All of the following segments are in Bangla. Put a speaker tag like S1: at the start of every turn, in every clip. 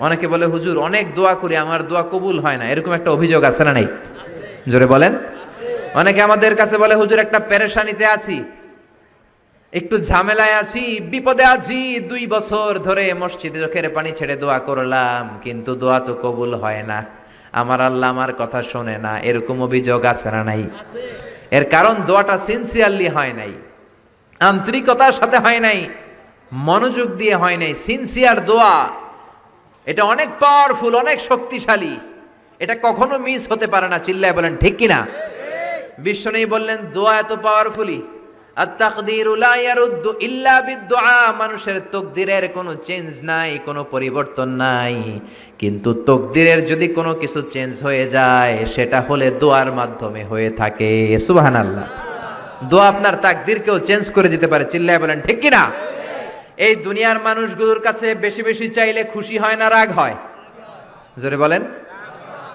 S1: অনেকে বলে হুজুর অনেক দোয়া করি আমার দোয়া কবুল হয় না, এরকম একটা অভিযোগ আছে না নাই? জোরে বলেন। অনেকে আমাদের কাছে বলে হুজুর একটা পেরেশানিতে আছি, একটু ঝামেলায় আছি, বিপদে আছি, 2 বছর ধরে মসজিদে চোখের পানি ছেড়ে দোয়া করলাম কিন্তু দোয়া তো কবুল হয় না, আমার আল্লাহ আমার কথা শোনে না, এরকম অভিযোগ আছে না নাই? এর কারণ দোয়াটা সিনসিয়ারলি হয় নাই, আন্তরিকতার সাথে হয় নাই, মনোযোগ দিয়ে হয় নাই। সিনসিয়ার দোয়া এটা অনেক পাওয়ারফুল, অনেক শক্তিশালী, এটা কখনো মিস হতে পারে না। চিল্লায় বলেন ঠিক কিনা? বিশ্বনবী বললেন দোয়া এত পাওয়ারফুলি, আত-তাকদীরু লা ইয়ারুদ্দু ইল্লা বিদ-দুআ, মানুষের তাকদীরের কোনো চেঞ্জ নাই, কোনো পরিবর্তন নাই, কিন্তু তাকদীরের যদি কোনো কিছু চেঞ্জ হয়ে যায় সেটা হলে দোয়ার মাধ্যমে হয়ে থাকে। সুবহানাল্লাহ। দোয়া আপনার তাকদীরকেও চেঞ্জ করে দিতে পারে। চিল্লায় বলেন ঠিক কিনা? এই দুনিয়ার মানুষগুলোর কাছে বেশি বেশি চাইলে খুশি হয় না রাগ হয়? জোরে বলেন।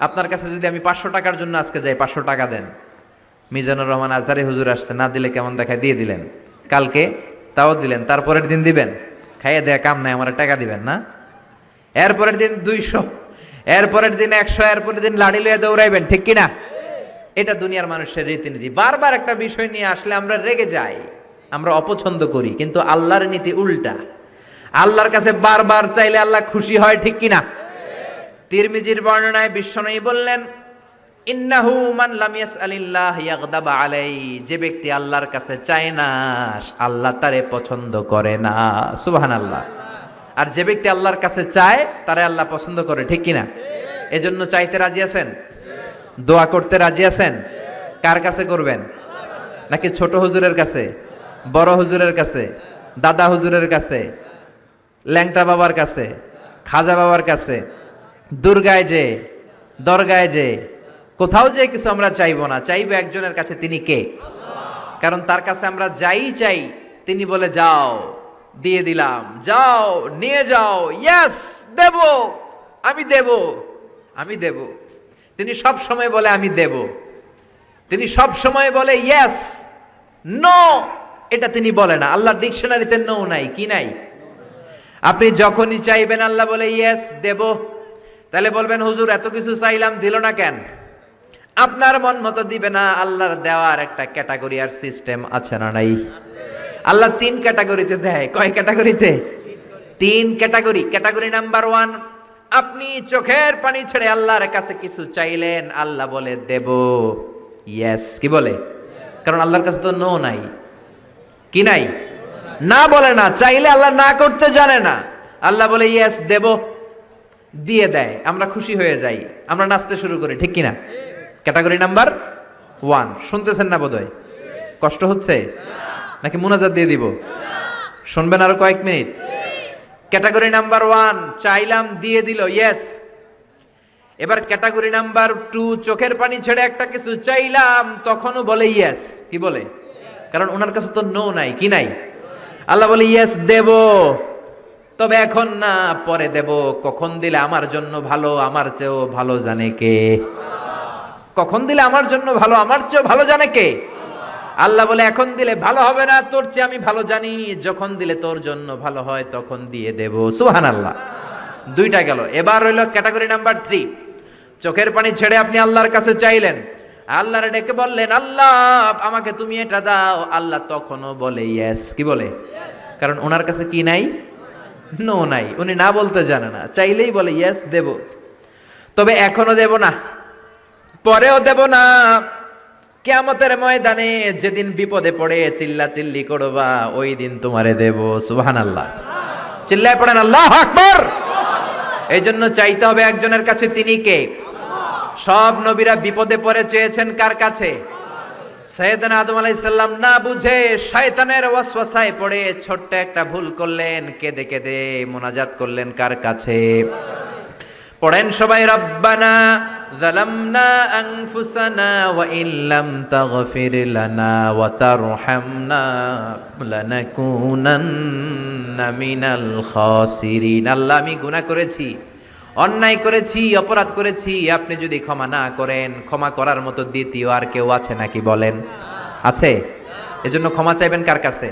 S1: আপনার কাছে যদি আমি 500 টাকার জন্য আজকে যাই, 500 টাকা দেন, মিজানুর রহমান আজহারি হুজুর আসছে, না দিলে কেমন দেখায়, দিয়ে দিলেন, কালকে তাও দিলেন, তারপরের দিন দিবেন, খাইয়ে দেয়া কাম নাই, আমার টাকা দিবেন না, এরপরের দিন 200, এরপরের দিন 100, এরপরের দিন লাড়ি লইয়া দৌড়াইবেন, ঠিক কিনা? এটা দুনিয়ার মানুষের রীতিনীতি। বারবার একটা বিষয় নিয়ে আসলে আমরা রেগে যাই, আমরা অপছন্দ করি, কিন্তু আল্লাহর নীতি উল্টা। আল্লাহর কাছে বারবার চাইলে আল্লাহ খুশি হয়, ঠিক কিনা? তিরমিজির বর্ণনায় বিশ্বনবী বললেন ইন্নাহু মান লাম ইয়াসআলিল্লাহ ইয়াগদাবা আলাইহি, যে ব্যক্তি আল্লাহর কাছে চায় না আল্লাহ তারে পছন্দ করে না। সুবহানাল্লাহ। আর যে ব্যক্তি আল্লাহর কাছে চায় তারে আল্লাহ পছন্দ করে, ঠিক কিনা? এজন্য চাইতে রাজি আছেন? দোয়া করতে রাজি আছেন? কার কাছে করবেন? নাকি ছোট হুজুরের কাছে, বড় হুজুরের কাছে, দাদা হুজুরের কাছে, ল্যাংটা বাবার কাছে, খাজা বাবার কাছে, দুর্গায় যে, দরগায় যে, কোথাও যে কিছু আমরা চাইবো না, চাইবো একজনের কাছে। তিনি কে? কারণ তার কাছে আমরা যাই চাই তিনি বলে যাও, দিয়ে দিলাম, যাও নিয়ে যাও, ইয়েস দেব, আমি দেব, আমি দেব। তিনি সব সময় বলে আমি দেব, তিনি সব সময় বলে ইয়েস, নো এটা তিনি বলে না। আল্লাহর ডিকশনারিতে নো নাই, কি নাই? আপনি যখনই চাইবেন আল্লাহ বলে ইয়েস দেব। তাহলে বলবেন হুজুর এত কিছু চাইলাম দিল না কেন? আপনার মন মতো দিবে না, আল্লাহর দেওয়ার একটা ক্যাটাগরি আর সিস্টেম আছে না নাই? আল্লাহ 3 ক্যাটাগরিতে দেয়। কয় ক্যাটাগরিতে? 3 ক্যাটাগরি। ক্যাটাগরি নাম্বার 1, আপনি চোখের পানি ছেড়ে আল্লাহর কাছে কিছু চাইলেন, আল্লাহ বলে দেব, ইয়েস, কি বলে? কারণ আল্লাহর কাছে তো নো নাই, কি নাই? না বলে না, চাইলে আল্লাহ না করতে জানে না, আল্লাহ বলে ইয়েস দেব, দিয়ে দেয়, আমরা খুশি হয়ে যাই, আমরা নাচতে শুরু করি, ঠিক কিনা? Category number 1। শুনতেছেন না বোধহয়? কষ্ট হচ্ছে নাকি মুনাজাত দিয়ে দিব? শুনবেন আরো কয়েক মিনিট? ক্যাটাগরি নাম্বার 1, চাইলাম দিয়ে দিল, ইয়েস। এবার ক্যাটাগরি নাম্বার 2, চোখের পানি ছেড়ে একটা কিছু চাইলাম, তখনও বলে ইয়েস, কি বলে? কারণ ওনার কাছে তো নো নাই, কি নাই? আল্লাহ বলে ইয়েস দেব, তবে এখন না, পরে দেব। কখন দিলে আমার জন্য ভালো, আমার চেয়েও ভালো জানে কে? কখন দিলে আমার জন্য ভালো, আমার চেয়েও ভালো জানে কে? আল্লাহ বলে এখন দিলে ভালো হবে না, তোর চেয়ে আমি ভালো জানি, যখন দিলে তোর জন্য ভালো হয় তখন দিয়ে দেব। সুবহানাল্লাহ। 2টা গেল। এবার হইল ক্যাটাগরি নাম্বার 3, চোখের পানি ছেড়ে আপনি আল্লাহর কাছে চাইলেন, আল্লাহরে ডেকে বললেন আল্লাহ আমাকে তুমি এটা দাও, আল্লাহ তখনও বলে ইয়েস, কি বলে? কারণ ওনার কাছে কি নাই? নো নাই, উনি না বলতে জানে না, চাইলেই বলে ইয়েস দেব, তবে এখনো দেব না, পরেও দেব না। কিয়ামতের ময়দানে যেদিন বিপদে পড়ে চিল্লা চিল্লি করবা, ওই দিন তোমারে দেব। সুবহানাল্লাহ। চিল্লায় পড়েন আল্লাহু আকবার। এই জন্য চাইতে হবে একজনের কাছে, তিনি কে? সব নবীরা বিপদে পড়ে চেয়েছেন কার কাছে? সাইয়েদনা আদম আলাইহিস সালাম না বুঝে শয়তানের ওয়াসওয়াসায় পড়ে ছোট্ট একটা ভুল করলেন, কেঁদে কেঁদে মুনাজাত করলেন কার কাছে? পড়েন সবাই, রব্বানা যালামনা আনফুসানা ওয়া ইল্লাম তাগফির লানা ওয়া তারহামনা লানাকুনান্না মিনাল খাসিরিন। আল্লাহ আমি গুনাহ করেছি, অন্যায় করেছি, অপরাধ করেছি, আপনি যদি ক্ষমা না করেন, ক্ষমা করার মতো দ্বিতীয় আর কেউ আছে নাকি বলেন? আছে? এজন্য ক্ষমা চাইবেন কার কাছে?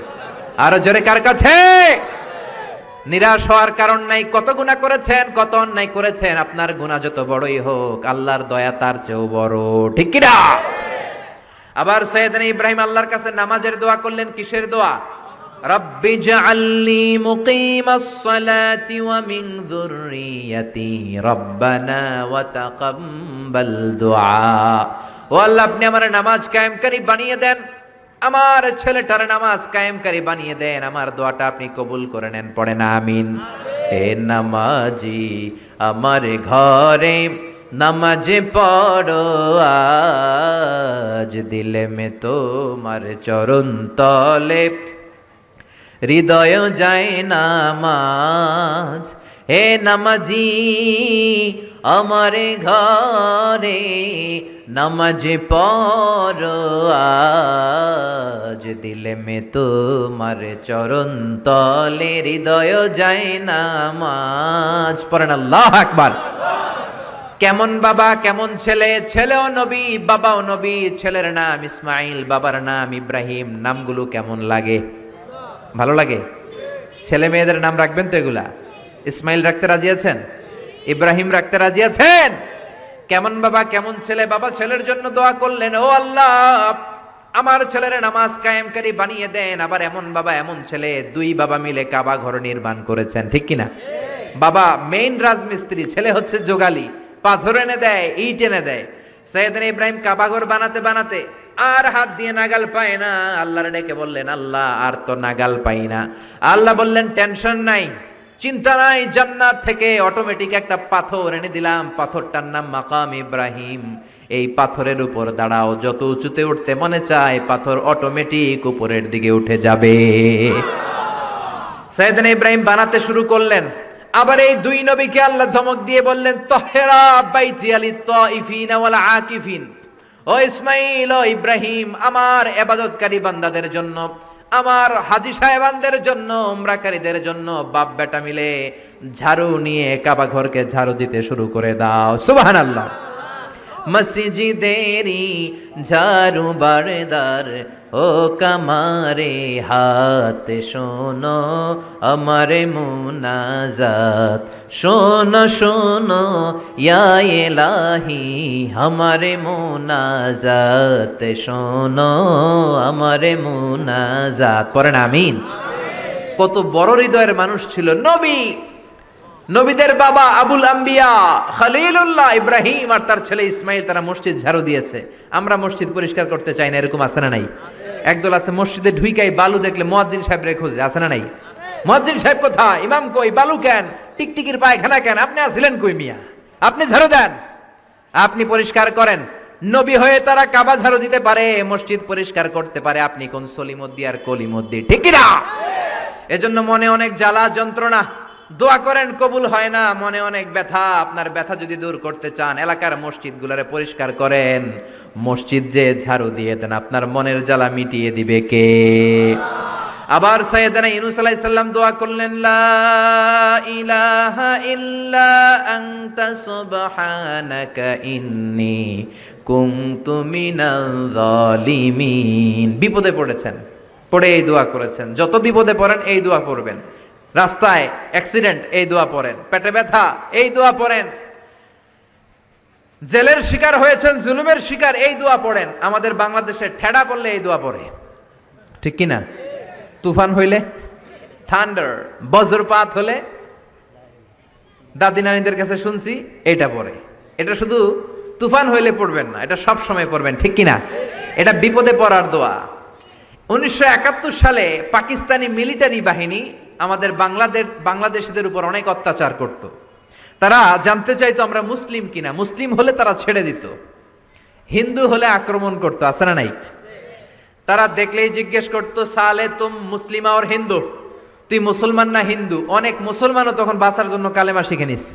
S1: আরো জোরে কার কাছে? নিরাশ হওয়ার কারণ নাই। কত গুনাহ করেছেন, কত অন্যায় করেছেন, আপনার গুনাহ যত বড়ই হোক আল্লাহর দয়া তার চেয়েও বড়, ঠিক কি না? আবার সাইয়েদনা ইব্রাহিম আল্লাহর কাছে নামাজের দোয়া করলেন, কিসের দোয়া? রব্বি জাআলনি মুকিমাস সালাতি ওয়া মিন যুররিয়াতি রব্বানা ওয়া তাকাব্বাল দুআ। ও আল্লাহ, আপনি আমার নামাজ কায়েমকারী বানিয়ে দেন, আমার ছেলেটার নামাজ কায়েমকারী বানিয়ে দেন, আমার দোয়াটা আপনি কবুল করে নেন। পড়েন আমিন। হে নামাজি আমার ঘরে নামাজে পড়ো আজ, দিলে মে তোমার চরণ তলে হৃদয় যায় নামাজ। হে নামাজি আমার ঘরে নামাজে পড়ো আজ, দিলে মে তোমার চরণ তলে হৃদয় যায় নামাজ। পড়েন আল্লাহু আকবার। কেমন বাবা কেমন ছেলে, ছেলেও নবী বাবাও নবী। ছেলের নাম ইসমাইল, বাবার নাম ইব্রাহিম। নামগুলো কেমন লাগে? ভালো লাগে? ছেলে মেয়েদের নাম রাখবেন তো এগুলা? ইসমাইল রাখতে রাজি আছেন? ইব্রাহিম রাখতে রাজি আছেন? কেমন বাবা কেমন ছেলে। বাবা ছেলের জন্য দোয়া করলেন, ও আল্লাহ আমার ছেলের নামাজ কায়েমকারী বানিয়ে দেন। আবার এমন বাবা এমন ছেলে, দুই বাবা মিলে কাবা ঘর নির্মাণ করেছেন, ঠিক কিনা? বাবা মেইন রাজমিস্ত্রি, ছেলে হচ্ছে যোগালি, পাথর এনে দেয়, ইট এনে দেয়। সাইয়েদনা ইব্রাহিম কাবাঘর বানাতে বানাতে আর হাত দিয়ে নাগাল পায় না। আল্লাহর ডেকে বললেন, আল্লাহ আর তো নাগাল পাই না। আল্লাহ বললেন, টেনশন নাই, চিন্তা নাই, জান্নাত থেকে অটোমেটিক একটা পাথর এনে দিলাম, পাথরটার নাম মাকাম ইব্রাহিম। এই পাথরের উপর দাঁড়াও, যত উঁচুতে উঠতে মনে চায় পাথর অটোমেটিক উপরের দিকে উঠে যাবে। সাইয়েদনা ইব্রাহিম বানাতে শুরু করলেন। আবার এই দুই নবীকে আল্লাহ ধমক দিয়ে বললেন, তাহরা বাইতি আলিত তাইফিন ওয়াল আকিফিন। ও ইসমাইল, ও ইব্রাহিম, আমার ইবাদতকারী বান্দাদের জন্য, আমার হাজী সাহেবানদের জন্য, উমরাকারীদের জন্য বাপ বেটা মিলে ঝাড়ু নিয়ে কাবা ঘরকে ঝাড়ু দিতে শুরু করে দাও। সুবহানাল্লাহ। মসজিদেরি ঝাড়ু বারদার ও কামারে হাত শোনো আমারে মুনাজাত, শোনো শোনো ইয়া ইলাহি আমারে মুনাজাত, শোনো আমারে মুনাজাত। পড়েন আমিন। কত বড় হৃদয়ের মানুষ ছিল নবী, নবীদের বাবা আবুল আম্বিয়া খলিলুল্লাহ ইব্রাহিম আর তার ছেলে ইসমাইল, তারা মসজিদ ঝাড়ু দিয়েছে। আমরা মসজিদ পরিষ্কার করতে চাই না, এরকম আছে না নাই? একদল আছে মসজিদে ঢুইকাই বালু দেখলে মুয়াজ্জিন সাহেব রে খোঁজে, আছে না নাই? মুয়াজ্জিন সাহেব কোথায়, ইমাম কই, বালু কেন, টিকটিকির পায়খানা কেন, আপনি আছিলেন কই মিয়া, আপনি ঝাড়ু দেন, আপনি পরিষ্কার করেন। নবী হয়ে তারা কাবা ঝাড়ু দিতে পারে, মসজিদ পরিষ্কার করতে পারে, আপনি কোন সলিমদ্দি আর কলিমদ্দি, ঠিক কি না? এজন্য মনে অনেক জ্বালা যন্ত্রণা, দোয়া করেন কবুল হয় না, মনে অনেক ব্যথা। আপনার ব্যথা যদি দূর করতে চান এলাকার মসজিদগুলোরে পরিষ্কার করেন, মসজিদ যে ঝাড়ু দিয়ে দেন, আপনার মনের জ্বালা মিটিয়ে দিবে কে? আবার সাইয়েদনা ইউনূস আলাইহিস সালাম দোয়া করলেন, লা ইলাহা ইল্লা আনতা সুবহানাকা ইন্নী কুনতু মিনাল যালিমিন। বিপদে পড়েছেন, পড়ে এই দোয়া করেছেন। যত বিপদে পড়েন এই দোয়া পড়বেন। রাস্তায় অ্যাক্সিডেন্ট, এই দোয়া পড়েন। পেটে ব্যথা, এই দোয়া পড়েন। জেলের শিকার হয়েছেন, জুলুমের শিকার, এই দোয়া পড়েন। আমাদের বাংলাদেশে ঠেডা পড়লে এই দোয়া পড়ে, ঠিক কি না? তুফান হইলে, থান্ডার, বজ্রপাত হলে, দাদি নানীদের কাছে শুনছি এটা পড়ে। এটা শুধু তুফান হইলে পড়বেন না, এটা সব সময় পড়বেন, ঠিক কি না? এটা বিপদে পড়ার দোয়া। 1971 সালে পাকিস্তানি মিলিটারি বাহিনী আমাদের বাংলাদেশিদের উপর অনেক অত্যাচার করত। তারা জানতে চাইতো আমরা মুসলিম কিনা, মুসলিম হলে তারা ছেড়ে দিত, হিন্দু হলে আক্রমণ করতো, আছে না নাই? তারা দেখলেই জিজ্ঞেস করতো, সালে তুম মুসলিমা ওর হিন্দু, তুই মুসলমান না হিন্দু? অনেক মুসলমানও তখন বাঁচার জন্য কালেমা শিখে নিস।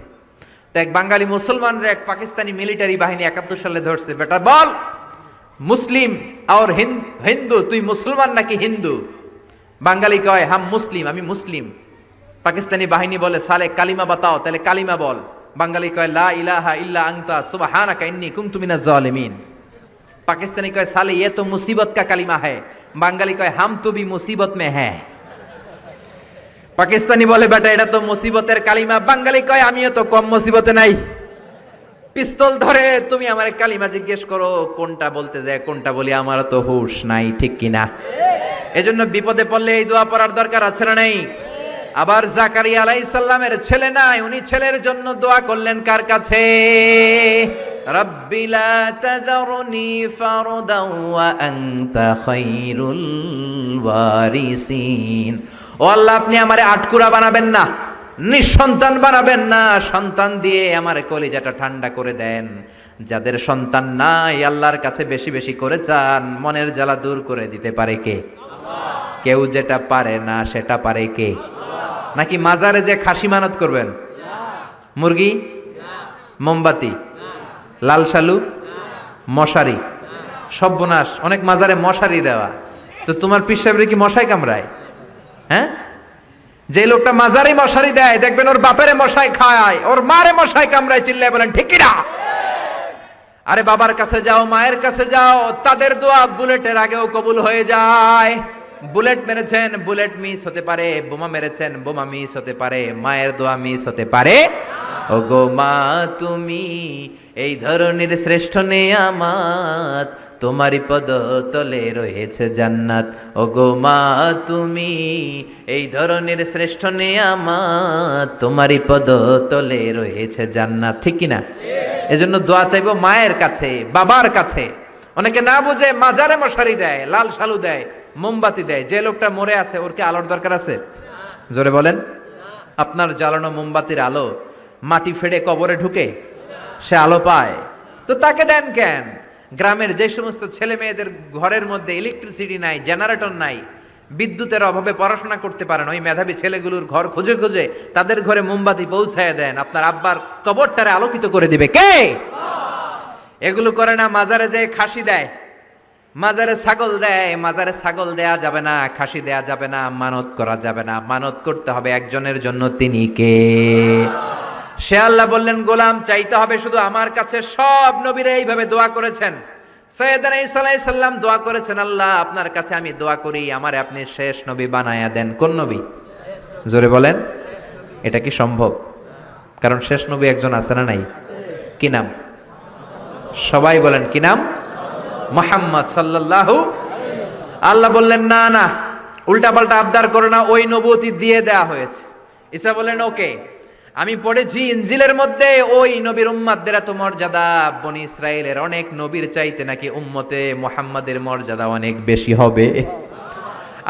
S1: তো এক বাঙালি মুসলমানরা এক পাকিস্তানি মিলিটারি বাহিনী 71 সালে ধরছে, বেটা বল মুসলিম আর হিন্দু, তুই মুসলমান নাকি হিন্দু? বাঙালি কয় হাম মুসলিম, আমি মুসলিম। পাকিস্তানি বাহিনী বলে সালে কালিমা বাতাও, তাহলে কালিমা বল। বাঙালি কয় লা ইলাহা ইল্লা আনতা সুবহানাকা ইন্নী কুনতু মিনাজ জালিমিন। পাকিস্তানি কয় সালে ये तो मुसीबत का कलिमा है। বাঙালি কয় হাম তো भी मुसीबत में है। পাকিস্তানি বলে বেটা এটা তো মুসিবতের কালিমা, বাঙালি কয় আমিও তো কম মুসিবতে নাই। পিস্তল ধরে তুমি আমার কালিমা জিজ্ঞেস করো কোনটা বলতে যায় কোনটা বলি, আমার তো হুঁশ নাই, ঠিক কিনা? এজন্য বিপদে পড়লে এই দোয়া পড়ার দরকার আছে না নাই? আবার জাকারিয়া আলাইহিস সালামের ছেলে নাই, উনি ছেলের জন্য দোয়া করলেন কার কাছে? রাব্বি লা তাযারনি ফারদান ওয়া আনতা খায়রুল ওয়ারিসিন। ও আল্লাহ, আপনি আমারে আটকুরা বানাবেন না, নিঃসন্তান বানাবেন না, সন্তান দিয়ে আমার কলিজাটা ঠান্ডা করে দেন। যাদের সন্তান নাই আল্লাহর কাছে বেশি বেশি করে চান, মনের জ্বালা দূর করে দিতে পারে কে? কেউ যেটা পারে না সেটা পারে কে? নাকি মাজারে যে খাসি মানত করবেন? মুরগি, মোমবাতি, লাল শালু, মশারি, সর্বনাশ, অনেক মাজারে মশারি দেওয়া। তো তোমার পীর সাহেবের কি মশাই কামড়ায়? হ্যাঁ, যে লোকটা মাজারে মশারি দেয় দেখবেন ওর বাপেরে মশাই খায়, ওর মারে মশাই কামড়ায়, চিল্লায় বলেন ঠিক কিনা? আরে বাবার কাছে যাও, মায়ের কাছে যাও, তাদের দোয়া বুলেটের আগেও কবুল হয়ে যায়। বুলেট মেরেছেন, বুলেট মিস হতে পারে, বোমা মেরেছেন, বোমা মিস হতে পারে, মায়ের দোয়া মিস হতে পারে। ওগো মা তুমি এই ধরনের শ্রেষ্ঠ নেয়ামত, তোমারই পদ তলে রয়েছে জান্নাত। ওগো মা তুমি এই ধরনের শ্রেষ্ঠ নেয়ামত, তোমারই পদ তলে রয়েছে জান্নাত, ঠিক কিনা? এজন্য দোয়া চাইবো মায়ের কাছে, বাবার কাছে। অনেকে না বুঝে মাজারে মশারি দেয়, লাল শালু দেয়, মোমবাতি দেয়। যে লোকটা মরে আছে ওর কি আলোর দরকার আছে? জোরে বলেন। আপনার জ্বালানো মোমবাতির আলো মাটি ফেড়ে কবরে ঢুকে সে আলো পায়, তো তাকে দেন কেন? গ্রামের যে সমস্ত ছেলে মেয়েদের ঘরের মধ্যে ইলেকট্রিসিটি নাই, জেনারেটর নাই, বিদ্যুতের অভাবে পড়াশোনা করতে পারেন, ওই মেধাবী ছেলেগুলোর ঘর খুঁজে খুঁজে তাদের ঘরে মোমবাতি পৌঁছায় দেন। আপনার আব্বার কবরটারে আলোকিত করে দিবে কে? এগুলো করে না, মাজারে যে খাসি দেয়, মাজারে ছাগল দেয়। মাজারে ছাগল দেয়া যাবে না, খাসি দেয়া যাবে না, মানত করা যাবে না। মানত করতে হবে একজনের জন্য, তিনি কে? সে আল্লাহ বললেন গোলাম চাইতে হবে শুধু আমার কাছে। সব নবীরা এইভাবে দোয়া করেছেন। সৈয়দনা ঈসা আলাইহিস সালাম দোয়া করেছেন, আল্লাহ আপনার কাছে আমি দোয়া করি আমারে আপনি শেষ নবী বানায়া দেন। কোন নবী? জোরে বলেন। এটা কি সম্ভব? কারণ শেষ নবী একজন আছে না নাই? কি নাম? সবাই বলেন কি নাম? মুহাম্মদ সাল্লাল্লাহু। আল্লাহ বললেন না না, উল্টা পাল্টা আবদার করো না, ওই নবুয়তি দিয়ে দেয়া হয়েছে। ঈসা বললেন ওকে, আমি পড়েছি ইনজিলের মধ্যে ওই নবীর উম্মতদের এত মর্যাদা, বনি ইসরাইলের অনেক নবীর চাইতে নাকি উম্মতে মুহাম্মাদের মর্যাদা অনেক বেশি হবে।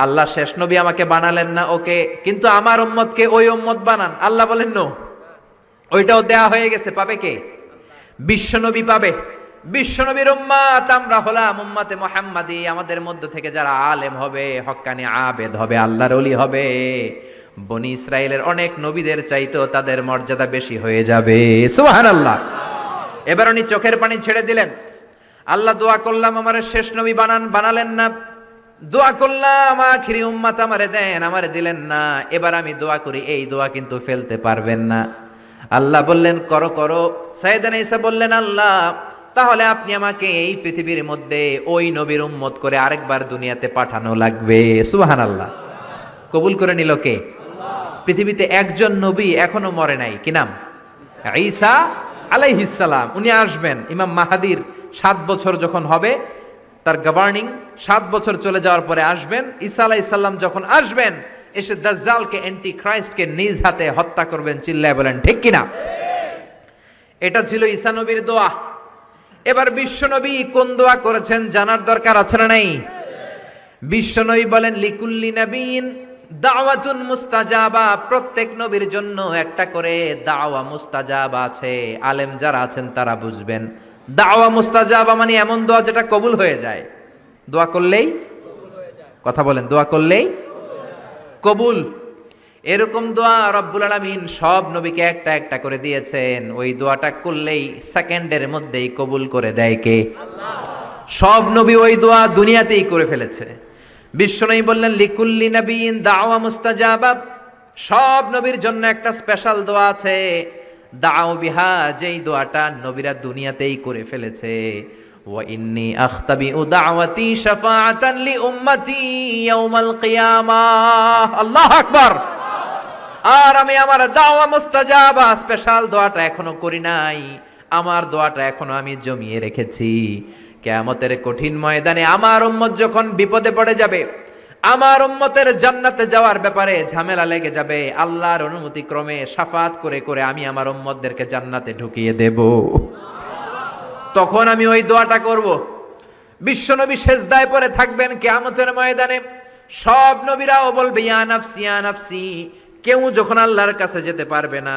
S1: আল্লাহ শেষ নবী আমাকে বানালেন না, ওকে, কিন্তু আমার উম্মতকে ওই উম্মত বানান। আল্লাহ বলেন নো, ওইটাও দেয়া হয়ে গেছে। পাবে কে? বিশ্বনবী পাবে। বিশ্বনবীর উম্মত আমরা হলাম উম্মতে মুহাম্মাদি। আমাদের মধ্য থেকে যারা আলেম হবে, হক্কানি আবেদ হবে, আল্লাহর ওলি হবে, বনি ইসরাইলের অনেক নবীদের চাইতেও তাদের মর্যাদা বেশি হয়ে যাবে। সুবহানাল্লাহ। এবার উনি চোখের পানি ছেড়ে দিলেন। আল্লাহ দোয়া করলাম আমারে শেষ নবী বানান, বানালেন না। দোয়া করলাম আখিরি উম্মত আমারে দেন, আমারে দিলেন না। এবার আমি দোয়া করি, এই দোয়া কিন্তু ফেলতে পারবেন না। আল্লাহ বললেন করো করো। সাইয়েদনা ঈসা বললেন আল্লাহ তাহলে আপনি আমাকে এই পৃথিবীর মধ্যে ওই নবীর উম্মত করে আরেকবার দুনিয়াতে পাঠানো লাগবে। সুবহানাল্লাহ। কবুল করে নিল কে? পৃথিবীতে একজন নবী এখনো মরে নাই। কি নাম? ঈসা আলাইহিস সালাম। উনি আসবেন। ইমাম মাহাদির 7 বছর যখন হবে, তার গভর্নিং 7 বছর চলে যাওয়ার পরে আসবেন। ঈসা আলাইহিস সালাম যখন আসবেন, এসে দাজ্জালকে, অ্যান্টি ক্রাইস্টকে নিজ হাতে হত্যা করবেন। চিল্লায় বলেন ঠিক কিনা? এটা ছিল ঈসা নবীর দোয়া। এবার বিশ্বনবী কোন দোয়া করেছেন জানার দরকার আছে না নাই? বিশ্বনবী বলেন লিকুল্লি নবীন দাওয়াতুন মুস্তাজাবা। প্রত্যেক নবীর জন্য একটা করে দাওয়া মুস্তাজাবা আছে। আলেম যারা আছেন তারা বুঝবেন। দাওয়া মুস্তাজাবা মানে এমন দোয়া যেটা কবুল হয়ে যায়। দোয়া করলেই, কথা বলেন, দোয়া করলেই কবুল। এরকম দোয়া রব্বুল আলামিন সব নবীকে একটা একটা করে দিয়েছেন। ওই দোয়াটা করলেই সেকেন্ডের মধ্যেই কবুল করে দেয় কে? আল্লাহ। সব নবী ওই দোয়া দুনিয়াতেই করে ফেলেছে। বিশ্বনবী বললেন লিকুল্লি নবীন দাওয়া মুস্তাজাবা। সব নবীর জন্য একটা স্পেশাল দোয়া আছে, দাও বিহা, যেই দোয়াটা নবীরা দুনিয়াতেই করে ফেলেছে। ওয়া ইন্নী আখতাবিউ দাওয়াতি শাফাআতান লি উম্মতি ইয়াউমাল কিয়ামাহ। আল্লাহু আকবার। আর আমি আমার দাওয়া মুস্তাজাবা স্পেশাল দোয়াটা এখনো করি নাই। আমার দোয়াটা এখনো আমি জমিয়ে রেখেছি। কিয়ামতের কঠিন ময়দানে আমার উম্মত যখন বিপদে পড়ে যাবে, আমার উম্মতের জান্নাতে যাওয়ার ব্যাপারে ঝামেলা লেগে যাবে, আল্লাহর অনুমতি ক্রমে শাফাত করে করে আমি আমার উম্মতদেরকে জান্নাতে ঢুকিয়ে দেব। তখন আমি ওই দোয়াটা করব। বিশ্বনবী সেজদায় পড়ে থাকবেন কিয়ামতের ময়দানে, সব নবীরাও বলবে ইয়া নাফসি ইয়া নাফসি। কেউ যখন আল্লাহর কাছে যেতে পারবে না,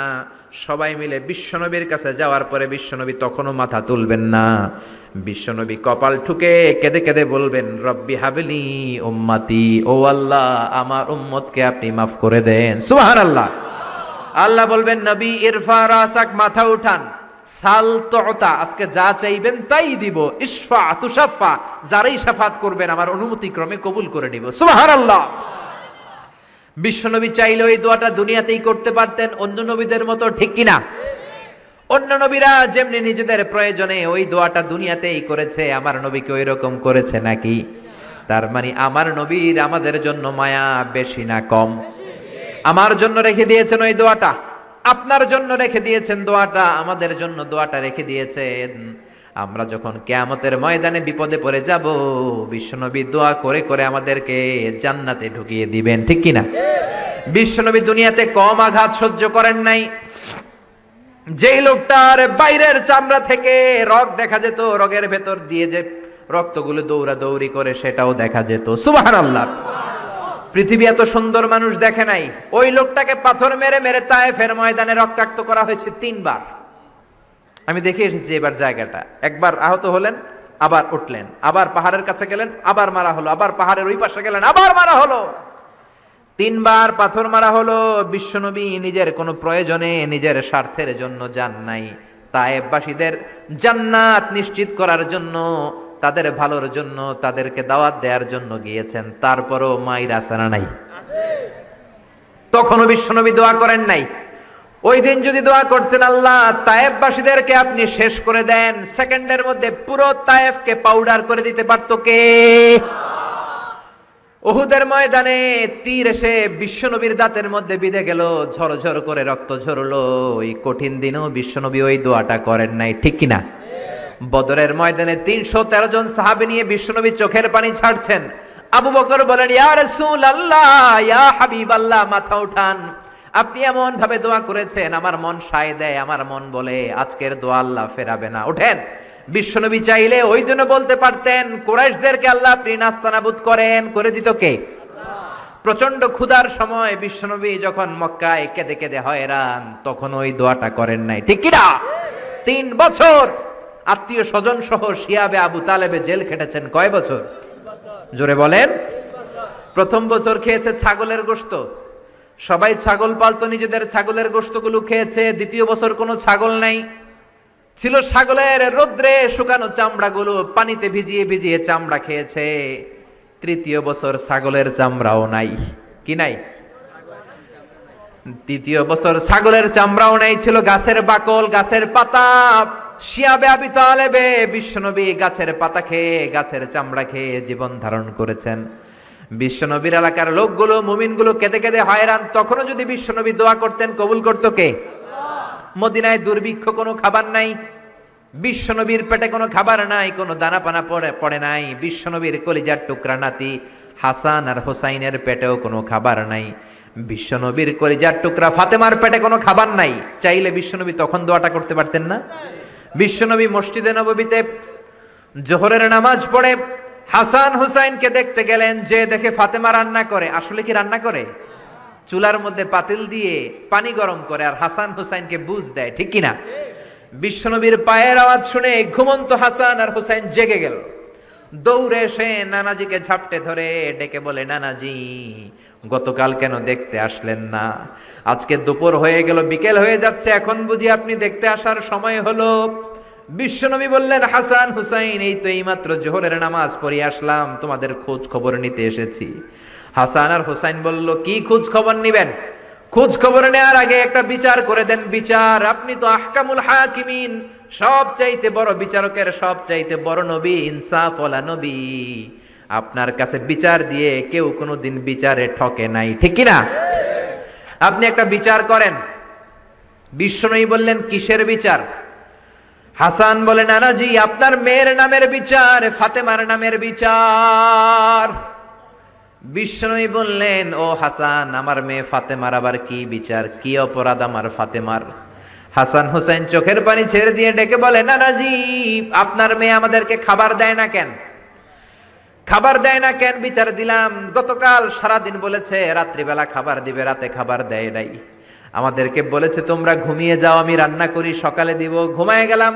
S1: সবাই মিলে বিশ্বনবীর কাছে যাওয়ার পরে বিশ্বনবী তখনও মাথা তুলবেন না। বিশ্বনবী কপাল ঠুকে কেঁদে কেঁদে বলবেন রব্বি হাবলি উম্মতি, ও আল্লাহ আমার উম্মতকে আপনি মাফ করে দেন। সুবহানাল্লাহ। আল্লাহ বলবেন নবী ইরফা রাসাক, মাথা উঠান, সাল তুতা, আজকে যা চাইবেন তাই দিব, ইশফা তুশাফা, যারাই শাফাত করবেন আমার অনুমতি ক্রমে কবুল করে নিব। সুবহানাল্লাহ। বিশ্বনবী চাইলে ওই দোয়াটা দুনিয়াতেই করতে পারতেন অন্য নবীদের মতো, ঠিক কিনা? অন্য নবীরা যেমনি নিজেদের প্রয়োজনে ওই দোয়াটা দুনিয়াতেই করেছে, আমার নবীকে ওই রকম করেছে নাকি? তার মানে আমার নবীর আমাদের জন্য মায়া বেশি না কম? আমার জন্য রেখে দিয়েছেন ওই দোয়াটা, আপনার জন্য রেখে দিয়েছেন দোয়াটা, আমাদের জন্য দোয়াটা রেখে দিয়েছেন। আমরা যখন কিয়ামতের ময়দানে বিপদে পড়ে যাব, বিশ্বনবী দোয়া করে করে আমাদেরকে জান্নাতে ঢুকিয়ে দিবেন, ঠিক কিনা? বিশ্বনবী দুনিয়াতে কম আঘাত সহ্য করেন নাই। যেই লোকটার বাইরের চামড়া থেকে রগ দেখা যেত, রগের ভেতর দিয়ে যে রক্তগুলো দৌড়াদৌড়ি করে সেটাও দেখা যেত। সুবহানাল্লাহ। পৃথিবী এত সুন্দর মানুষ দেখে নাই। ওই লোকটাকে পাথর মেরে মেরে তায়েফের ময়দানে রক্তাক্ত করা হয়েছে 3 বার। আমি দেখে এসেছি এবার জায়গাটা। একবার আহত হলেন, আবার উঠলেন, আবার পাহাড়ের কাছে গেলেন, আবার মারা হলো, আবার পাহাড়ের ওই পাশে গেলেন, আবার মারা হলো। 3 বার পাথর মারা হলো। বিশ্বনবী নিজের কোনো প্রয়োজনে, নিজের স্বার্থের জন্য যান নাই, তায়েফবাসীদের জান্নাত নিশ্চিত করার জন্য, তাদের ভালোর জন্য, তাদেরকে দাওয়াত দেওয়ার জন্য গিয়েছেন। তারপরও মাইর আসানা নাই, তখনও বিশ্বনবী দোয়া করেন নাই। ওই দিন যদি দোয়া করতেন আল্লাহ তায়েফবাসীদেরকে আপনি শেষ করে দেন, সেকেন্ডের মধ্যে পুরো তায়েফকে পাউডার করে দিতে পারত কে? উহুদের ময়দানে তীর এসে বিশ্বনবীর দাঁতের মধ্যে বিঁধে গেল, ঝরঝর করে রক্ত ঝরলো। ওই কঠিন দিনেও বিশ্বনবী ওই দোয়াটা করেন নাই, ঠিক কিনা? বদরের ময়দানে 313 জন সাহাবী নিয়ে বিশ্বনবী চোখের পানি ছাড়ছেন। আবু বকর বলেন ইয়া রাসূলুল্লাহ, ইয়া হাবিবাল্লাহ, মাথা উঠান, আপনি এমন ভাবে দোয়া করেছেন আমার মন সায় দেয়, আমার মন বলে আজকের দোয়া আল্লাহ ফেরাবে না, ওঠেন। বিশ্বনবী চাইলে ওই জন্য বলতে পারতেন কুরাইশদেরকে আল্লাহ আপনি নাস্তানাবুদ করেন, করে দিত কে? প্রচন্ড ক্ষুধার সময় বিশ্বনবী যখন মক্কায় কেঁদে কেঁদে হয়রান, তখন ওই দোয়াটা করেন নাই, ঠিক কিনা? 3 বছর আত্মীয় স্বজন সহ শিয়াবে আবু তালেবে জেল খেটেছেন। কয় বছর? জোরে বলেন। প্রথম বছর খেয়েছে ছাগলের গোশত, সবাই ছাগল পালতো, নিজেদের ছাগলের গোশতগুলো খেয়েছে। দ্বিতীয় বছর কোনো ছাগল নাই, ছিল ছাগলের রোদ্রে শুকানো চামড়াগুলো, পানিতে ভিজিয়ে ভিজিয়ে চামড়া খেয়েছে। তৃতীয় বছর ছাগলের চামড়াও নাই, কি নাই? তৃতীয় বছর ছাগলের চামড়াও নাই, ছিল গাছের বাকল, গাছের পাতা। শিয়াবে আবি তালেবে বিশ্বনবী গাছের পাতা খেয়ে, গাছের চামড়া খেয়ে জীবন ধারণ করেছেন। বিশ্বনবীর এলাকার লোকগুলো, মুমিনগুলো কেঁদে কেঁদে হয়রান। তখনও যদি বিশ্বনবী দোয়া করতেন, কবুল করতো কে? মদিনায় দুর্ভিক্ষ, কোনো খাবার নাই, বিশ্বনবীর পেটে কোনো খাবার নাই, কোনো দানা পানা পড়ে নাই। বিশ্বনবীর কলিজার টুকরা নাতি হাসান আর হোসাইনের পেটেও কোনো খাবার নাই। বিশ্বনবীর কলিজার টুকরা ফাতেমার পেটে কোনো খাবার নাই। চাইলে বিশ্বনবী তখন দোয়াটা করতে পারতেন না? বিশ্বনবী মসজিদে নববীতে জোহরের নামাজ পড়ে হাসান হুসাইনকে দেখতে গেলেন, যে দেখে ফাতেমা রান্না করে। আসলে কি রান্না করে? চুলার মধ্যে পাতিল দিয়ে পানি গরম করে আর হাসান হুসাইনকে বুঝ দেয়, ঠিক কিনা? বিশ্বনবীর পায়ের আওয়াজ শুনে ঘুমন্ত হাসান আর হুসাইন জেগে গেল। দৌড়ে এসে নানাজিকে ঝাপটে ধরে ডেকে বলে, নানাজি গতকাল কেন দেখতে আসলেন না? আজকে দুপুর হয়ে গেল, বিকেল হয়ে যাচ্ছে, এখন বুঝি আপনি দেখতে আসার সময় হলো? বিশ্বনবী বললেন, হাসান হুসাইন এই তো এইমাত্র জোহরের নামাজ পড়ে আসলাম, তোমাদের খোঁজ খবর নিতে এসেছি। হাসান আর হুসাইন বলল, কি খোঁজ খবর নিবেন? খোঁজ খবর নেওয়ার আগে একটা বিচার করে দেন। বিচার? আপনি তো আহকামুল হাকিমিন, সব চাইতে বড় বিচারকের সব চাইতে বড় নবী, ইনসাফ ওয়ালা নবী। আপনার কাছে বিচার দিয়ে কেউ কোনোদিন বিচারে ঠকে নাই, ঠিক কিনা? আপনি একটা বিচার করেন। বিশ্বনবী বললেন, কিসের বিচার? হাসান বলে, নানাজি আপনার মেয়ের নামের বিচার, ফাতেমার নামের বিচার। বিশ্বনবী বললেন, ও হাসান, আমার মেয়ে ফাতেমার আবার কি বিচার? কি অপরাধ আমার ফাতেমার? হাসান হুসাইন চোখের পানি ছেড়ে দিয়ে ডেকে বলে, নানাজি আপনার মেয়ে আমাদেরকে খাবার দেয় না কেন? খাবার দেয় না কেন? বিচার দিলাম, গতকাল সারাদিন বলেছে রাত্রিবেলা খাবার দিবে, রাতে খাবার দেয় নাই। আমাদেরকে বলেছে তোমরা ঘুমিয়ে যাও, আমি রান্না করি, সকালে দিব। ঘুমায় গেলাম,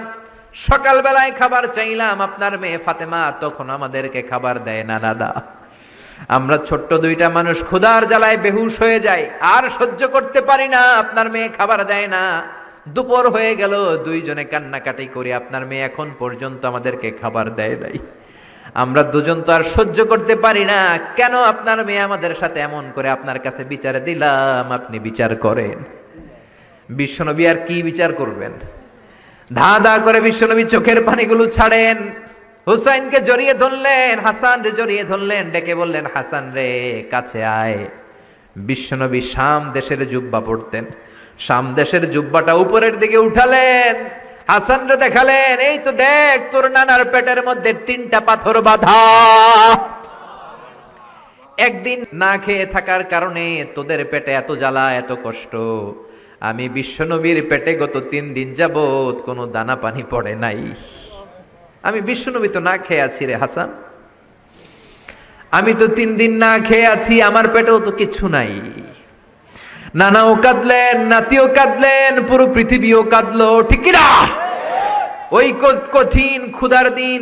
S1: সকালবেলায় খাবার চাইলাম, আপনার মেয়ে ফাতেমা তখন আমাদেরকে খাবার দেয় না। দাদা, আমরা ছোট্ট দুইটা মানুষ ক্ষুধার জ্বালায় বেহুশ হয়ে যাই, আর সহ্য করতে পারি না, আপনার মেয়ে খাবার দেয় না। দুপুর হয়ে গেল, দুইজনে কান্নাকাটি করি, আপনার মেয়ে এখন পর্যন্ত আমাদেরকে খাবার দেয় নাই। আমরা দুজন তো আর সহ্য করতে পারি না, কেন আপনার মেয়ে আমাদের সাথে এমন করে? আপনার কাছে বিচার দিলাম, আপনি বিচার করেন। বিশ্বনবী আর কি বিচার করবেন? ধা ধা করে বিশ্বনবী চোখের পানিগুলো ছাড়েন, হুসাইনকে জড়িয়ে ধরলেন, হাসান রে জড়িয়ে ধরলেন, ডেকে বললেন, হাসান রে কাছে আয়। বিশ্বনবী শাম দেশের জুব্বা পরতেন, শাম দেশের জুব্বাটা উপরের দিকে উঠালেন, হাসান রে দেখালেন, এই তো দেখ তোর নানার পেটের মধ্যে 3টা পাথর বাঁধা। একদিন না খেয়ে থাকার কারণে তোদের পেটে এত জ্বালা, এত কষ্ট। আমি বিশ্বনবীর পেটে গত 3 দিন যাবত কোনো দানা পানি পড়ে নাই। আমি বিশ্বনবী তো না খেয়ে আছি রে হাসান, আমি তো 3 দিন না খেয়ে আছি, আমার পেটেও তো কিছু নাই। নানাও কাঁদলেন, নাতিও কাঁদলেন, পুরো পৃথিবীও কাঁদলো, ঠিক কি না? ওই কঠিন ক্ষুধার দিন,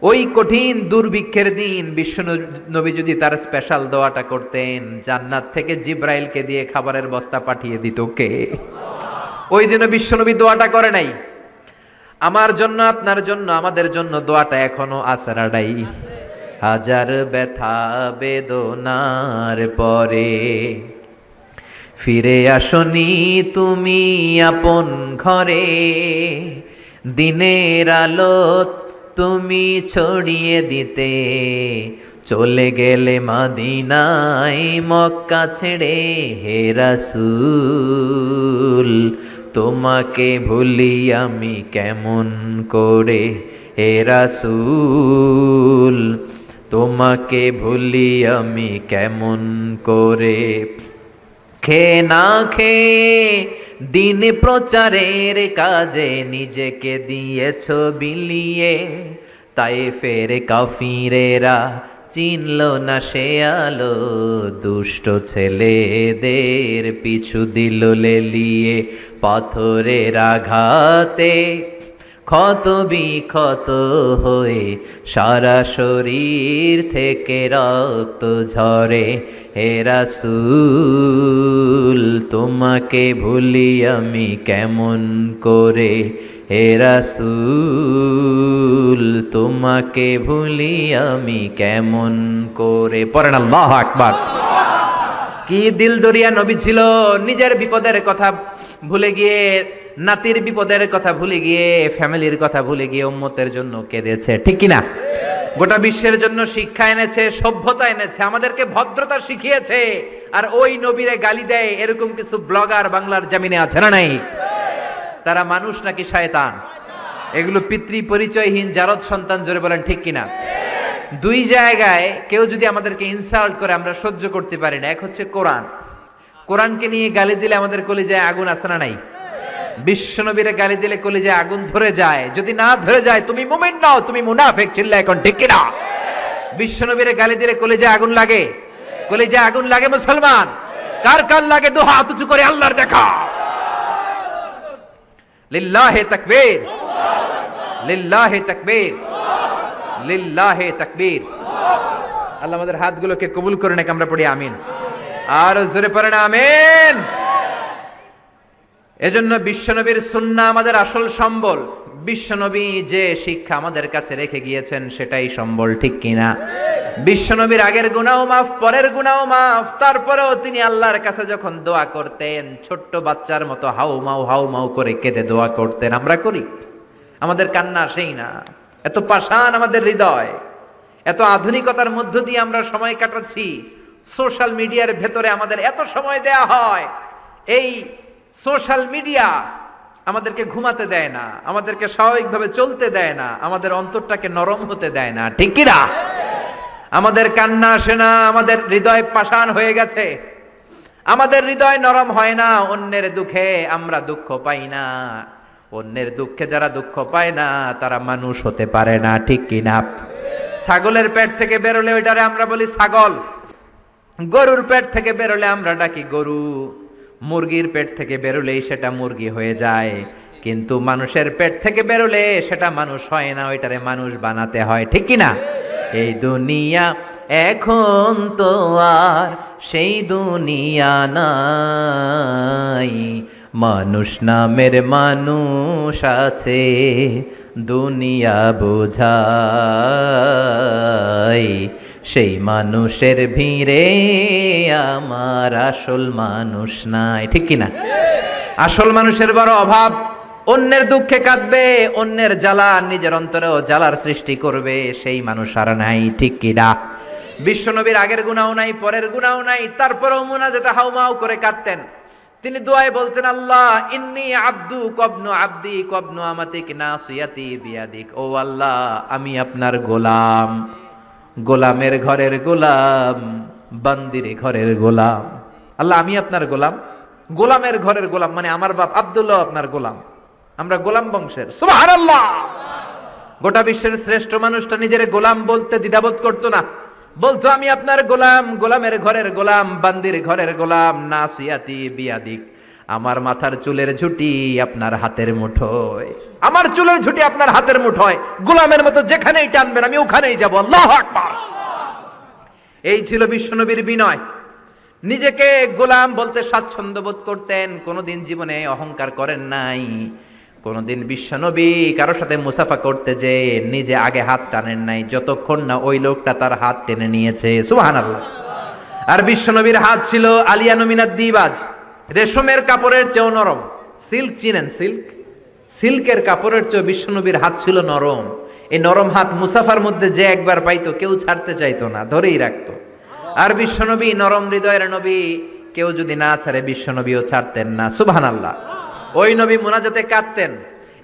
S1: ওই কঠিন দুর্ভিক্ষের দিন বিশ্বনবী যদি তার স্পেশাল দোয়াটা করতেন, জান্নাত থেকে জিব্রাইলকে দিয়ে খাবারের বস্তা পাঠিয়ে দিত কে? ওই দিনও বিশ্বনবী দোয়াটা করে নাই। আমার জন্য, আপনার জন্য, আমাদের জন্য দোয়াটা এখনো আসরাডাই। হাজার ব্যথা বেদনার পরে ফিরে আসনি তুমি আপন ঘরে, দিনের আলো তুমি ছড়িয়ে দিতে, চলে গেলে মদিনায় মক্কা ছেড়ে। হে রাসূল তোমাকে ভুলি আমি কেমন করে, হে রাসূল তোমাকে ভুলি আমি কেমন করে। খেয়ে না খেয়ে দিন প্রচারের কাজে নিজেকে দিয়েছ বিলিয়ে, তাই ফের কাফিরেরা চিনল না সে আলো, দুষ্ট ছেলেদের পিছু দিল লেলিয়ে। পাথরের আঘাতে ক্ষত বিক্ষত হয়ে সারা শরীর থেকে রক্ত ঝরে, হে রাসূল তোমাকে ভুলি আমি কেমন করে, হে রাসূল তোমাকে ভুলি আমি কেমন করে। পড়েন আল্লাহু আকবার। কি দিল দরিয়া নবী ছিল, নিজের বিপদের কথা ভুলে গিয়ে, নাতির বিপদের কথা ভুলে গিয়ে, ফ্যামিলির কথা ভুলে গিয়ে উম্মতের জন্য কেঁদেছে, ঠিক কিনা? গোটা বিশ্বের জন্য শিক্ষা এনেছে, সভ্যতা এনেছে, আমাদেরকে ভদ্রতা শিখিয়েছে। আর ওই নবীরে গালি দেয় এরকম কিছু ব্লগার বাংলার জমিনে আছে না নাই? তারা মানুষ নাকি শয়তান? এগুলো পিতৃ পরিচয়হীন জারদ সন্তান, জোরে বলেন ঠিক কিনা? দুই জায়গায় কেউ যদি আমাদেরকে ইনসাল্ট করে আমরা সহ্য করতে পারি না। এক হচ্ছে কোরআন, কোরআনকে নিয়ে গালি দিলে আমাদের কলিজায় আগুন আছে না নাই? বিশ্বনবীরে গালি দিলে কলিজায় আগুন ধরে যায়, যদি না ধরে যায় তুমি মুমিন নও, তুমি মুনাফিক। চিল্লা এখন ঠিক কিনা? বিশ্বনবীরে গালি দিলে কলিজায় আগুন লাগে, কলিজায় আগুন লাগে মুসলমান? কার কার লাগে? দু হাত উঁচু করে আল্লাহর দেখা। লিল্লাহে তাকবীর, লিল্লাহে তাকবীর, লিল্লাহে তাকবীর। আল্লাহ আমাদের হাতগুলোকে কবুল করে নাকি আমরা পড়ি আমিন। আর জোরে পড়েন আমিন। এজন্য বিশ্বনবীর সুন্নাহ আমাদের আসল সম্বল। বিশ্বনবী যে শিক্ষা আমাদের কাছে রেখে গিয়েছেন সেটাই সম্বল, ঠিক কিনা? বিশ্বনবীর আগের গুনাহ মাফ, পরের গুনাহ মাফ, তারপরেও তিনি আল্লাহর কাছে যখন দোয়া করতেন ছোট্ট বাচ্চার মতো হাউ মাউ করে কেঁদে দোয়া করতেন। আমরা করি? আমাদের কান্না আসেই না। এত পাষাণ আমাদের হৃদয়, এত আধুনিকতার মধ্য দিয়ে আমরা সময় কাটাচ্ছি, সোশ্যাল মিডিয়ার ভেতরে আমাদের এত সময় দেয়া হয়, এই সোশ্যাল মিডিয়া আমাদেরকে ঘুমাতে দেয় না, আমাদেরকে স্বাভাবিকভাবে চলতে দেয় না, আমাদের অন্তরটাকে নরম হতে দেয় না, ঠিক কি না? আমাদের কান্না আসে না, আমাদের হৃদয় পাষাণ হয়ে গেছে, আমাদের হৃদয় নরম হয় না, অন্যের দুঃখে আমরা দুঃখ পাই না, অন্যের দুঃখে যারা দুঃখ পায় না তারা মানুষ হতে পারে না, ঠিক কি না? ছাগলের পেট থেকে বেরোলে ওইটারে আমরা বলি ছাগল, গরুর পেট থেকে বেরোলে আমরা ডাকি গরু, মুরগির পেট থেকে বেরোলেই সেটা মুরগি হয়ে যায়, কিন্তু মানুষের পেট থেকে বেরোলে সেটা মানুষ হয় না, ওইটারে মানুষ বানাতে হয়, ঠিক কি না? এই দুনিয়া এখন তো আর সেই দুনিয়া নাই, মানুষ নামের মানুষ আছে দুনিয়া বোঝাই, সেই মানুষের ভিড়ে আমার আসল মানুষ নাই, ঠিক কি না? আসল মানুষের বড় অভাব, অন্যের দুঃখে কাঁদবে, অন্যের জ্বালা নিজের অন্তরেও জ্বালার সৃষ্টি করবে, সেই মানুষ আর নাই, ঠিক কি না? বিশ্বনবীর আগের গুনাহ নাই, পরের গুনাহ নাই, তারপরেও মুনাজাতে হাউমাউ করে কাঁদতেন। তিনি দোয়ায় বলতেন, আল্লাহ ইন্নী আব্দু কবনু আব্দি কবনু আমাতিক নাসিয়াতি বিয়াদিক, ও আল্লাহ আমি আপনার গোলাম, গোলামের ঘরের গোলাম, বান্দির ঘরের গোলাম। আল্লাহ আমি আপনার গোলাম, গোলামের ঘরের গোলাম, মানে আমার বাপ আব্দুল্লাহ আপনার গোলাম, আমরা গোলাম বংশের। সুবহানাল্লাহ। গোটা বিশ্বের শ্রেষ্ঠ মানুষটা নিজের গোলাম বলতে দ্বিধাবোধ করতো না, বলতো আমি আপনার গোলাম, গোলামের ঘরের গোলাম, বান্দির ঘরের গোলাম, নাসিয়াতি বিয়াদিক, আমার মাথার চুলের ঝুঁটি আপনার হাতের মুঠোয়, আমার চুলের ঝুঁটি আপনার হাতের মুঠোয়, গোলামের মতো যেখানেই টানবেন আমি ওখানেই যাব। আল্লাহু আকবার। এই ছিল বিশ্বনবীর বিনয়, নিজেকে গোলাম বলতে স্বাচ্ছন্দ্য বোধ করতেন, কোনোদিন জীবনে অহংকার করেন নাই, কোনোদিন বিশ্বনবী কারোর সাথে মুসাফা করতে যে নিজে আগে হাত টানেন নাই, যতক্ষণ না ওই লোকটা তার হাত টেনে নিয়েছে। সুবহানাল্লাহ। আর বিশ্বনবীর হাত ছিল আলিয়ানু মিনাদ দিবাজ, রেশমের কাপড়ের চেয়েও নরম। সিল্ক চিনেন? সিল্ক, সিল্কের কাপড়ের চেয়ে বিশ্বনবীর হাত ছিল নরম। এই নরম হাত মুসাফার মধ্যে যে একবার পাইতো কেউ ছাড়তে চাইতো না, ধরেই রাখতো। আর বিশ্বনবী নরম হৃদয়ের নবী, কেউ যদি না ছাড়ে বিশ্বনবীও ছাড়তেন না। সুবহানাল্লাহ। ওই নবী মুনাজাতে কাঁদতেন।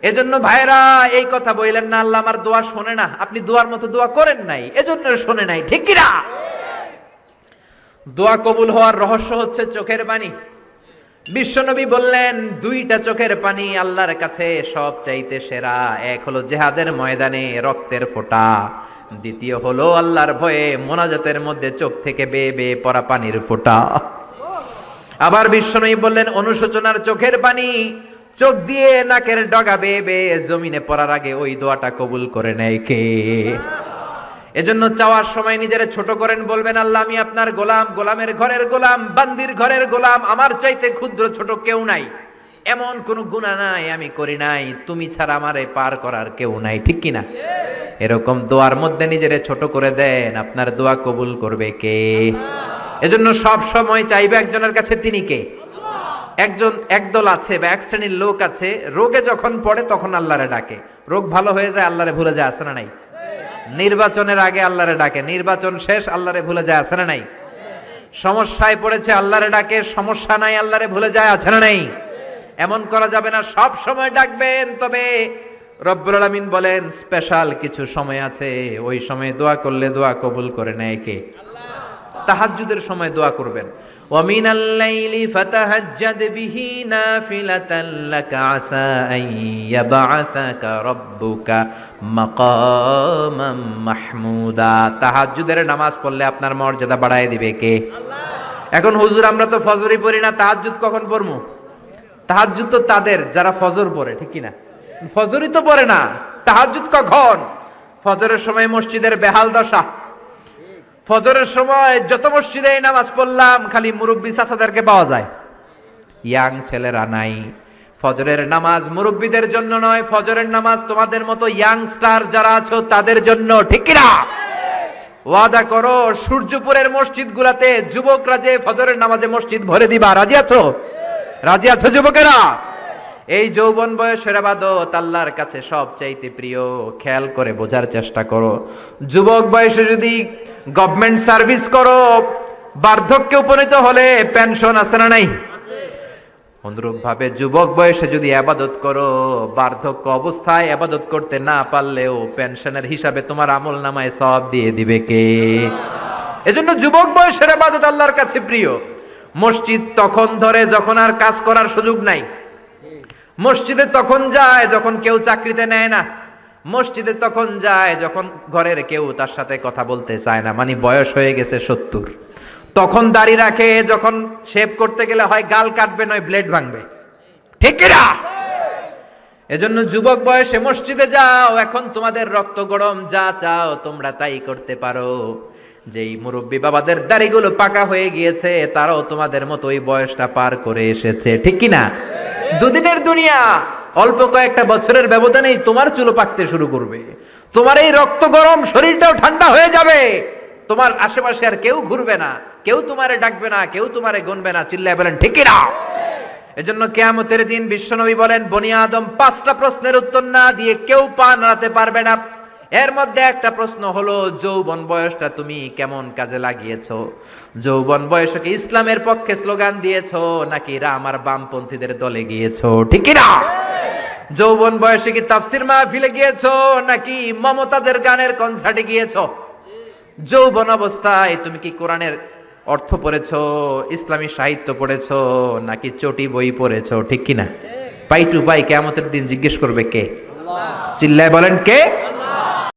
S1: এজন্য ভাইরা এই কথা বললেন না আল্লাহ আমার দোয়া শোনে না, আপনি দোয়ার মতো দোয়া করেন নাই, এজন্য শোনে নাই, ঠিক কি না? দোয়া কবুল হওয়ার রহস্য হচ্ছে চোখের পানি। বিশ্বনবী বললেন দুইটা চোখের পানি আল্লাহর কাছে সব চাইতে সেরা, এক হলো জিহাদের ময়দানে রক্তের ফোঁটা, দ্বিতীয় হলো আল্লাহর ভয়ে মোনাজাতের মধ্যে চোখ থেকে বেয়ে বেয়ে পড়া পানির ফোঁটা। আবার বিশ্বনবী বললেন অনুশোচনার চোখের পানি চোখ দিয়ে নাকের ডগা বেয়ে বেয়ে জমিনে পড়ার আগে ওই দোয়াটা কবুল করে নেয় কে? এজন্য চাওয়ার সময় নিজের ছোট করেন, বলবেন আল্লাহ আমি আপনার গোলাম, গোলামের ঘরের গোলাম, বান্দির ঘরের গোলাম, আমার চাইতে ক্ষুদ্র ছোট কেউ নাই, এমন কোন গুনাহ নাই আমি করি নাই, তুমি ছাড়া আমারে পার করার কেউ নাই, ঠিক কিনা? এরকম দোয়ার মধ্যে নিজেরে ছোট করে দেন, আপনার দোয়া কবুল করবে কে? এজন্য সব সময় চাইবে একজনের কাছে, তিনি কে? একদল আছে বা এক শ্রেণীর লোক আছে, রোগে যখন পড়ে তখন আল্লাহরে ডাকে, রোগ ভালো হয়ে যায় আল্লাহরে ভুলে যায়, আছে না নাই? নির্বাচনের আগে আল্লাহরে ডাকে, নির্বাচন শেষ আল্লাহরে ভুলে যায়, আছে না নাই? সমস্যায় পড়েছে আল্লাহরে ডাকে, সমস্যা নাই আল্লাহরে ভুলে যায়, আছে না নাই? এমন করা যাবে না, সব সময় ডাকবেন। তবে রব্বুল আলামিন বলেন স্পেশাল কিছু সময় আছে, ওই সময় দোয়া করলে দোয়া কবুল করে নেয় কে? তাহাজ্জুদের সময় দোয়া করবেন। ওয়া মিনাল লাইলি ফাতাহাজ্জাদ বিহি নাফিলাতান লাকা আসা আন ইয়াবআসাকা রাব্বুকা মাকামাম মাহমুদা। তাহাজ্জুদের নামাজ পড়লে আপনার মর্যাদা বাড়ায় দিবে কে? আল্লাহ। এখন হুজুর আমরা তো ফজরই পড়ি না, তাহাজ্জুদ কখন পড়মু? তাহাজ্জুদ তো তাদের যারা ফজর পড়ে, ঠিক কি না? ফজরই তো পড়ে না, তাহাজ্জুদ কখন? ফজরের সময় মসজিদের বেহাল দশা। ফজরের সময় যত মসজিদে নামাজ পড়লাম খালি মুরব্বী চাচাদেরকে পাওয়া যায়, ইয়াং ছেলেরা নাই। ফজরের নামাজ মুরব্বীদের জন্য নয়, ফজরের নামাজ তোমাদের মতো ইয়াংস্টার যারা আছো তাদের জন্য, ঠিক কি না? ওয়াদা করো সূর্যপুরের মসজিদগুলোতে যুবকরা যে ফজরের নামাজে মসজিদ ভরে দিবা, রাজি আছো? রাজি আছো যুবকেরা? এই যৌবন বয়সের ইবাদত আল্লাহর কাছে সবচাইতে প্রিয়। খেয়াল করে বোঝার চেষ্টা করো, যুবক বয়সে যদি গভর্নমেন্ট সার্ভিস করো, বার্ধক্যে উপনীত হলে পেনশন আছে না নাই? অনুরূপ ভাবে যুবক বয়সে যদি আবাদত করো, বার্ধক্য অবস্থায় আবাদত করতে না পারলেও পেনশনের হিসাবে তোমার আমল নামায় সওয়াব দিয়ে দিবে কে? এজন্য যুবক বয়সের আবাদত আল্লাহর কাছে প্রিয়। মসজিদ তখন ধরে যখন আর কাজ করার সুযোগ নাই। মসজিদে তখন যায় যখন কেউ চাকরিতে নেয় না। মসজিদে তখন যায় যখন ঘরের কেউ তার সাথে কথা বলতে চায় না, মানে বয়স হয়ে গেছে 70। তখন দাড়ি রাখে যখন শেভ করতে গেলে হয় গাল কাটবে নয় ব্লেড ভাঙবে, ঠিক কিনা? এজন্য যুবক বয়সে মসজিদে যাও, এখন তোমাদের রক্ত গরম, যা চাও তোমরা তাই করতে পারো। যেই মুরব্বী বাবাদের দাড়িগুলো পাকা হয়ে গিয়েছে তারাও তোমাদের মতো ওই বয়সটা পার করে এসেছে, ঠিক কিনা? দুদিনের দুনিয়া, অল্প কয়েকটা বছরের ব্যবধানেই তোমার চুলো পাকতে শুরু করবে, তোমার এই রক্ত গরম শরীরটাও ঠান্ডা হয়ে যাবে, তোমার আশেপাশে আর কেউ ঘুরবে না, কেউ তোমারে ডাকবে না, কেউ তোমারে গুনবে না। চিল্লায় বলেন ঠিক কিনা? এজন্য কিয়ামতের দিন বিশ্বনবী বলেন, বনি আদম 5টা প্রশ্নের উত্তর না দিয়ে কেউ পা নাড়াতে পারবে না। এর মধ্যে একটা প্রশ্ন হলো, যৌবন বয়সটা তুমি কেমন কাজে লাগিয়েছো? যৌবন বয়সে কি ইসলামের পক্ষে স্লোগান দিয়েছো নাকি রাম আর বামপন্থীদের দলে গিয়েছো, ঠিক কিনা? যৌবন বয়সে কি তাফসির মাহফিলে গিয়েছো নাকি মমতাজের গানের কনসার্টে গিয়েছো? যৌবন অবস্থায় তুমি কি কোরআনের অর্থ পড়েছো, ইসলামী সাহিত্য পড়েছো নাকি চটি বই পড়েছো, ঠিক কিনা? পাই টু পাই কিয়ামতের দিন জিজ্ঞেস করবে কে? চিল্লায় বলেন কে?